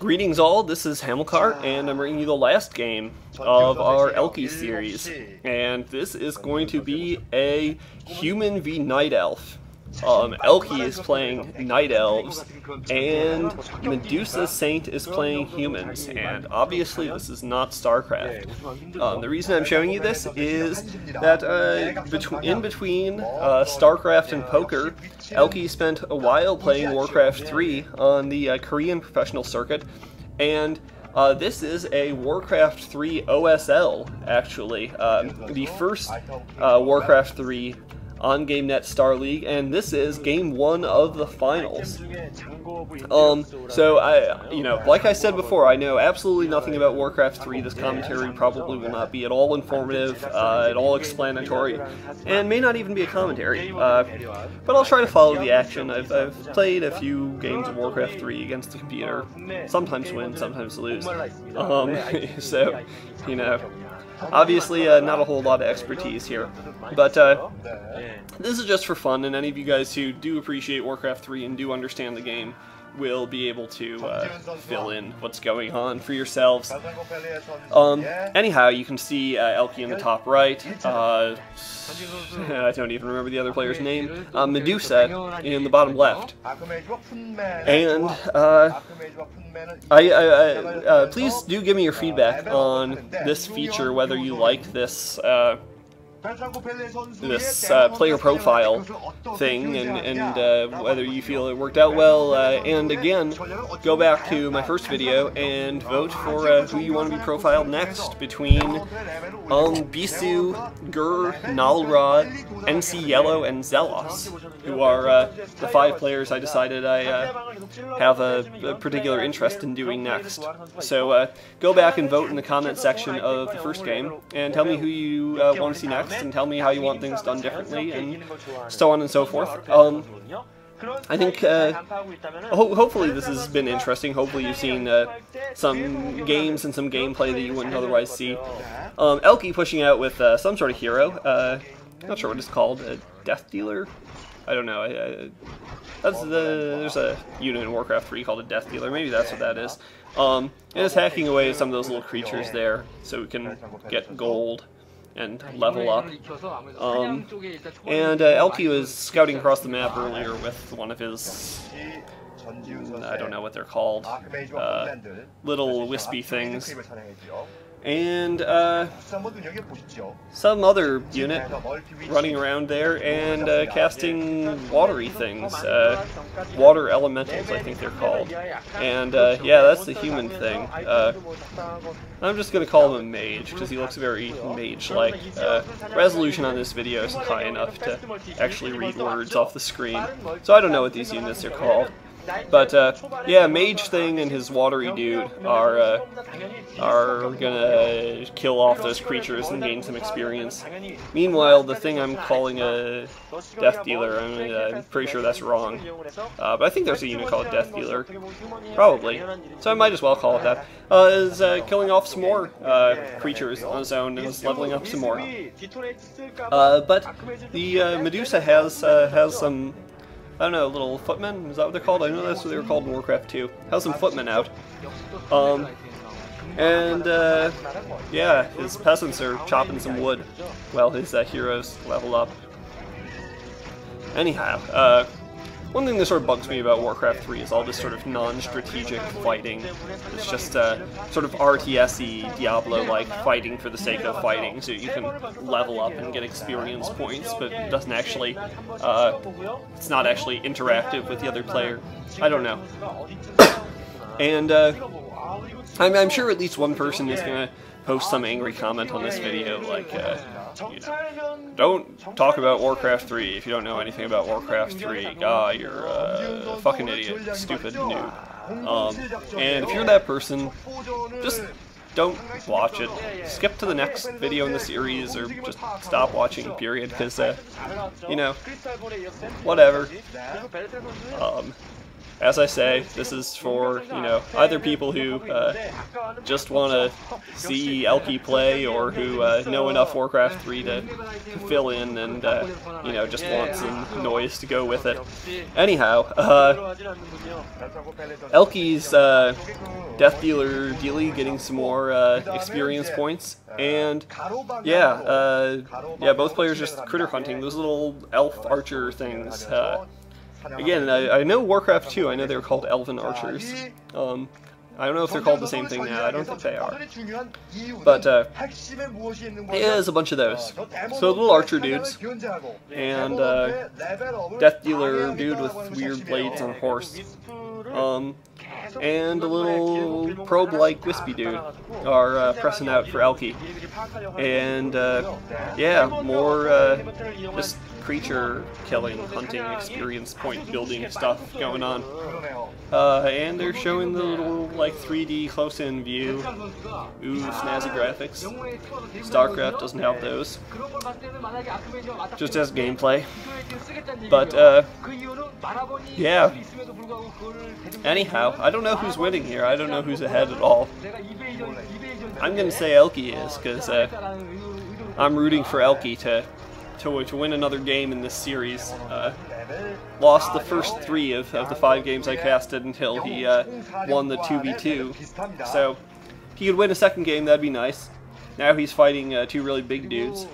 Greetings all, this is Hamilcar, and I'm bringing you the last game of our Elky series. And this is going to be a human v Night Elf. Elky is playing Night Elves, and Medusa Saint is playing humans, and obviously this is not StarCraft. The reason I'm showing you this is that in between StarCraft and poker, Elky spent a while playing Warcraft 3 on the Korean professional circuit, and this is a Warcraft 3 OSL, actually, the first Warcraft 3 on GameNet Star League, and this is game 1 of the finals. So like I said before, I know absolutely nothing about Warcraft 3. This commentary probably will not be at all informative, at all explanatory, and may not even be a commentary. But I'll try to follow the action. I've played a few games of Warcraft 3 against the computer. Sometimes win, sometimes lose. So, obviously, not a whole lot of expertise here, but this is just for fun, and any of you guys who do appreciate Warcraft 3 and do understand the game will be able to fill in what's going on for yourselves. Anyhow, you can see Elky in the top right, I don't even remember the other player's name, Medusa in the bottom left, and please do give me your feedback on this feature, whether you like this player profile thing, and whether you feel it worked out well, and again, go back to my first video and vote for who you want to be profiled next between Bisu, Gur, Nalra, NC Yellow, and Zelos, who are the 5 players I decided I have a particular interest in doing next. So go back and vote in the comment section of the first game, and tell me who you want to see next, and tell me how you want things done differently, and so on and so forth. I think, hopefully this has been interesting. Hopefully you've seen some games and some gameplay that you wouldn't otherwise see. Elky pushing out with some sort of hero. Not sure what it's called. A Death Dealer? I don't know. There's a unit in Warcraft 3 called a Death Dealer. Maybe that's what that is. And it's hacking away at some of those little creatures there, so we can get gold and level up. And Elky was scouting across the map earlier with one of his, I don't know what they're called, little wispy things. And some other unit running around there and casting watery things, water elementals I think they're called. And yeah, that's the human thing. I'm just going to call him a mage because he looks very mage-like. Resolution on this video isn't high enough to actually read words off the screen, so I don't know what these units are called. But yeah, Mage Thing and his watery dude are gonna kill off those creatures and gain some experience. Meanwhile, the thing I'm calling a Death Dealer, I'm pretty sure that's wrong. But I think there's a unit called Death Dealer, probably. So I might as well call it that. Is killing off some more creatures on his own and is leveling up some more. But the Medusa has some, I don't know, little footmen? Is that what they're called? I know that's what they were called in Warcraft 2. Has some footmen out. Yeah, his peasants are chopping some wood while his heroes level up. Anyhow, one thing that sort of bugs me about Warcraft 3 is all this sort of non-strategic fighting. It's just sort of RTS-y, Diablo-like fighting for the sake of fighting, so you can level up and get experience points, but it doesn't actually, it's not actually interactive with the other player. I don't know. And I'm sure at least one person is going to post some angry comment on this video, like, don't talk about Warcraft 3 if you don't know anything about Warcraft 3. God, you're a fucking idiot, stupid noob. And if you're that person, just don't watch it. Skip to the next video in the series, or just stop watching, period, because, whatever. as I say, this is for, you know, either people who just want to see Elky play, or who know enough Warcraft 3 to fill in and, you know, just want some noise to go with it. Anyhow, Elky's Death Dealer Dealy getting some more experience points, and yeah, both players just critter hunting, those little elf archer things. Again, I know Warcraft 2, I know they were called Elven Archers. I don't know if they're called the same thing now, I don't think they are. But, yeah, there's a bunch of those. So little archer dudes, and Death Dealer dude with weird blades on a horse, and a little probe-like wispy dude are pressing out for Elky. And, yeah, more just creature killing, hunting, experience point building stuff going on. And they're showing the little, like, 3D close-in view. Ooh, snazzy graphics. StarCraft doesn't have those. Just has gameplay. But, yeah. Anyhow, I don't know who's winning here. I don't know who's ahead at all. I'm gonna say Elky is, because I'm rooting for Elky to win another game in this series. Lost the first 3 of the 5 games I casted until he won the 2v2. So, if he could win a second game, that'd be nice. Now he's fighting 2 really big dudes,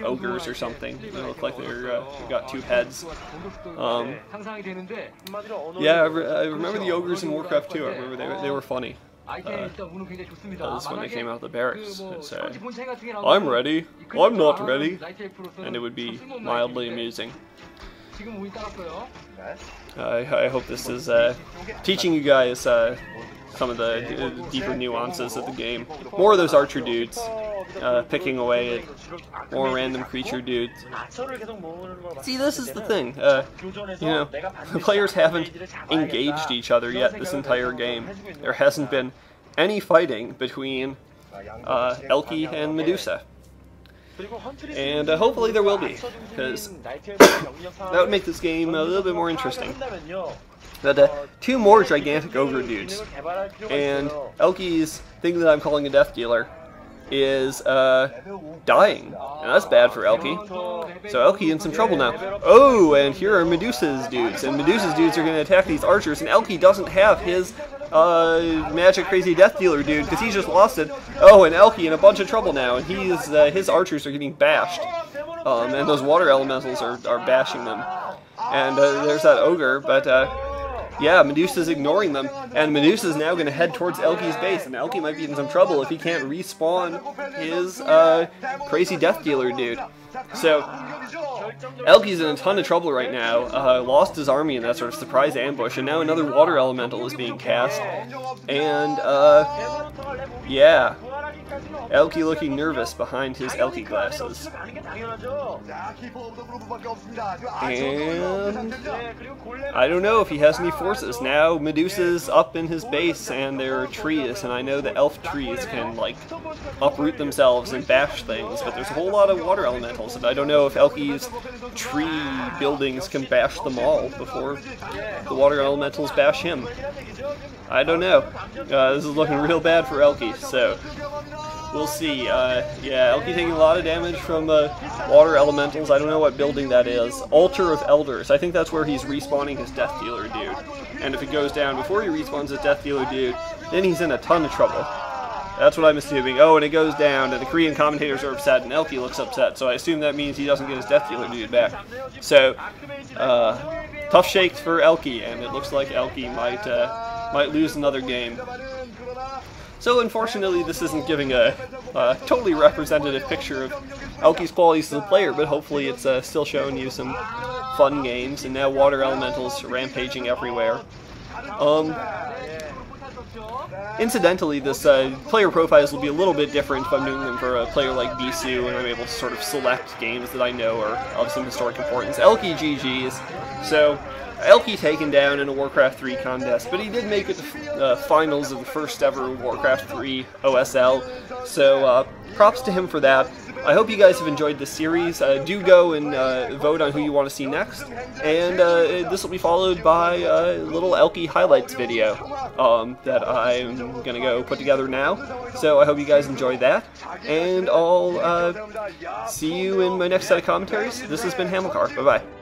ogres or something. They look like they're got 2 heads. Yeah, I remember the ogres in Warcraft 2. I remember they were funny. Because when they came out of the barracks, they'd say, "I'm ready," "I'm not ready," and it would be mildly amusing. I hope this is teaching you guys some of the deeper nuances of the game. More of those archer dudes picking away at more random creature dudes. See, this is the thing. You know, the players haven't engaged each other yet this entire game. There hasn't been any fighting between Elky and Medusa. And hopefully there will be, because that would make this game a little bit more interesting. But 2 more gigantic ogre dudes, and Elky's thing that I'm calling a Death Dealer is dying, and that's bad for Elky. So Elky in some trouble now. Oh, and here are Medusa's dudes, and Medusa's dudes are going to attack these archers, and Elky doesn't have his magic crazy Death Dealer dude, because he's just lost it. Oh, and Elky in a bunch of trouble now, and his archers are getting bashed. And those water elementals are bashing them. And there's that ogre, but yeah, Medusa's ignoring them, and Medusa's now going to head towards Elky's base, and Elky might be in some trouble if he can't respawn his crazy Death Dealer dude. So, Elky's in a ton of trouble right now, lost his army in that sort of surprise ambush, and now another water elemental is being cast, and, yeah, Elky looking nervous behind his Elky glasses. And I don't know if he has any forces. Now Medusa's up in his base, and there are trees, and I know the elf trees can, like, uproot themselves and bash things, but there's a whole lot of water elementals, and I don't know if Elky's tree buildings can bash them all before the water elementals bash him. I don't know. This is looking real bad for Elky, so we'll see. Yeah, Elky taking a lot of damage from water elementals. I don't know what building that is. Altar of Elders. I think that's where he's respawning his Death Dealer dude. And if it goes down before he respawns his Death Dealer dude, then he's in a ton of trouble. That's what I'm assuming. Oh, and it goes down, and the Korean commentators are upset, and Elky looks upset, so I assume that means he doesn't get his Death Dealer dude back. So, tough shakes for Elky, and it looks like Elky might lose another game. So unfortunately, this isn't giving a totally representative picture of Elky's qualities as a player, but hopefully it's still showing you some fun games, and now water elementals rampaging everywhere. Incidentally, this player profiles will be a little bit different if I'm doing them for a player like Bisu, and I'm able to sort of select games that I know are of some historic importance. Elky GG's, so Elky taken down in a Warcraft 3 contest, but he did make it to the finals of the first ever Warcraft 3 OSL, so props to him for that. I hope you guys have enjoyed this series. Do go and vote on who you want to see next, and this will be followed by a little Elky highlights video that I'm going to go put together now, so I hope you guys enjoy that, and I'll see you in my next set of commentaries. This has been Hamilcar. Bye-bye.